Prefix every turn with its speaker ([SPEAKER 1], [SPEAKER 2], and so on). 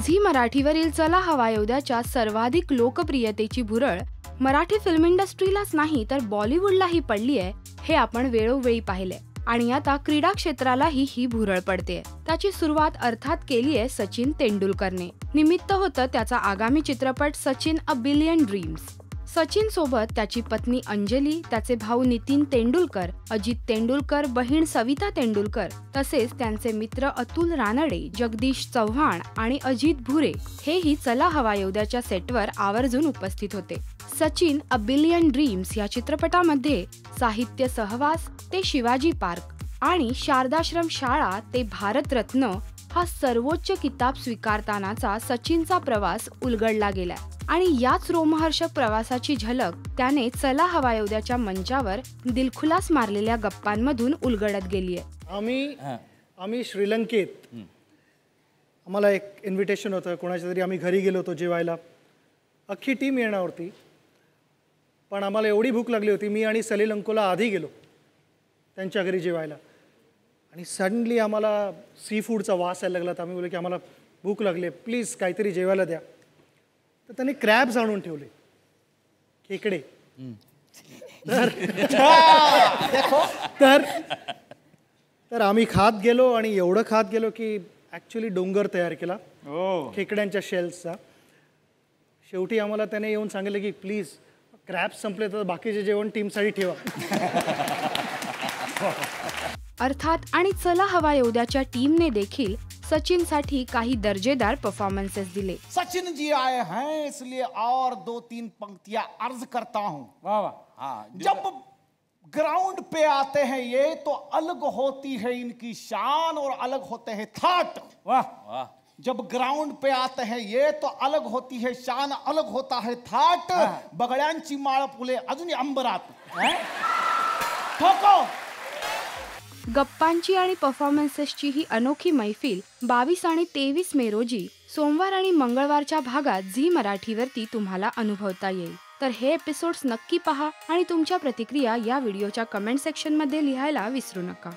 [SPEAKER 1] Zee मराठीवरील चला हवा येऊद्याच्या सर्वाधिक लोकप्रियतेची भुरळ मराठी फिल्म इंडस्ट्रीलाच नाही तर बॉलिवूडलाही पडली आहे हे आपण वेळोवेळी पाहिले आणि आता क्रीडा क्षेत्रालाही ही भुरळ पडते। त्याची सुरुवात अर्थात केली आहे सचिन तेंडुलकरने। निमित्त होतं त्याचा आगामी चित्रपट Sachin a billion dreams. Sachin सोबत त्याची पत्नी अंजली, त्याचे भाऊ नितीन तेंडुलकर, अजित तेंडुलकर, बहीण सविता तेंडुलकर तसेच त्यांचे मित्र अतुल रानडे, जगदीश चव्हाण आणि अजित भुरे हेही चला हवा येऊद्याच्या सेटवर आवर्जून उपस्थित होते। सचिन अ बिलियन ड्रीम्स या चित्रपटामध्ये साहित्य सहवास ते शिवाजी पार्क आणि शारदाश्रम शाळा ते भारतरत्न हा सर्वोच्च किताब स्वीकारतानाचा सचिनचा प्रवास उलगडला गेला आणि याच रोमहर्षक प्रवासाची झलक त्याने चला हवा येऊद्याच्या मंचावर दिलखुलास मारलेल्या गप्पांमधून उलगडत गेली आहे।
[SPEAKER 2] आम्ही श्रीलंकेत आम्हाला एक इन्व्हिटेशन होतं कोणाच्या तरी, आम्ही घरी गेलो होतो जेवायला। अख्खी टीम येणार होती पण आम्हाला एवढी भूक लागली होती, मी आणि सलील अंकोला आधी गेलो त्यांच्या घरी जेवायला आणि सडनली आम्हाला सी फूडचा वास यायला लागला। तर आम्ही बोललो की आम्हाला भूक लागली, प्लीज काहीतरी जेवायला द्या। तर त्यांनी क्रॅब्स आणून ठेवले, खेकडे। तर आम्ही खात गेलो आणि एवढं खात गेलो की ॲक्च्युली डोंगर तयार केला खेकड्यांच्या शेल्सचा। शेवटी आम्हाला त्याने येऊन सांगितलं की प्लीज क्रॅब्स संपले तर बाकीचे जेवण टीमसाठी ठेवा।
[SPEAKER 1] अर्थात आणि चला हवा येऊद्याच्या टीमने देखील सचिन साठी काही दर्जेदार परफॉर्मन्सेस दिले।
[SPEAKER 3] सचिन जी आए हैं इसलिए और 2-3 पंक्तियां अर्ज करता हूं। वाह वाह। हाँ, जब ग्राउंड पे आते हैं ये तो अलग होती है इनकी शान और अलग होते हैं थाट। वाह वाह। जब ग्राउंड पे आते हैं ये तो अलग होती है शान, अलग होता है थाट। बगड्यांची माळ फुले अजून अंबरात। ठोको।
[SPEAKER 1] गप्पांची आणि परफॉर्मन्सेसची ही अनोखी मैफिल 22 आणि 23 मे रोजी सोमवार आणि मंगळवारच्या भागात झी मराठीवरती तुम्हाला अनुभवता येईल। तर हे एपिसोड्स नक्की पहा आणि तुमच्या प्रतिक्रिया या व्हिडिओच्या कमेंट सेक्शन मध्ये लिहायला विसरू नका।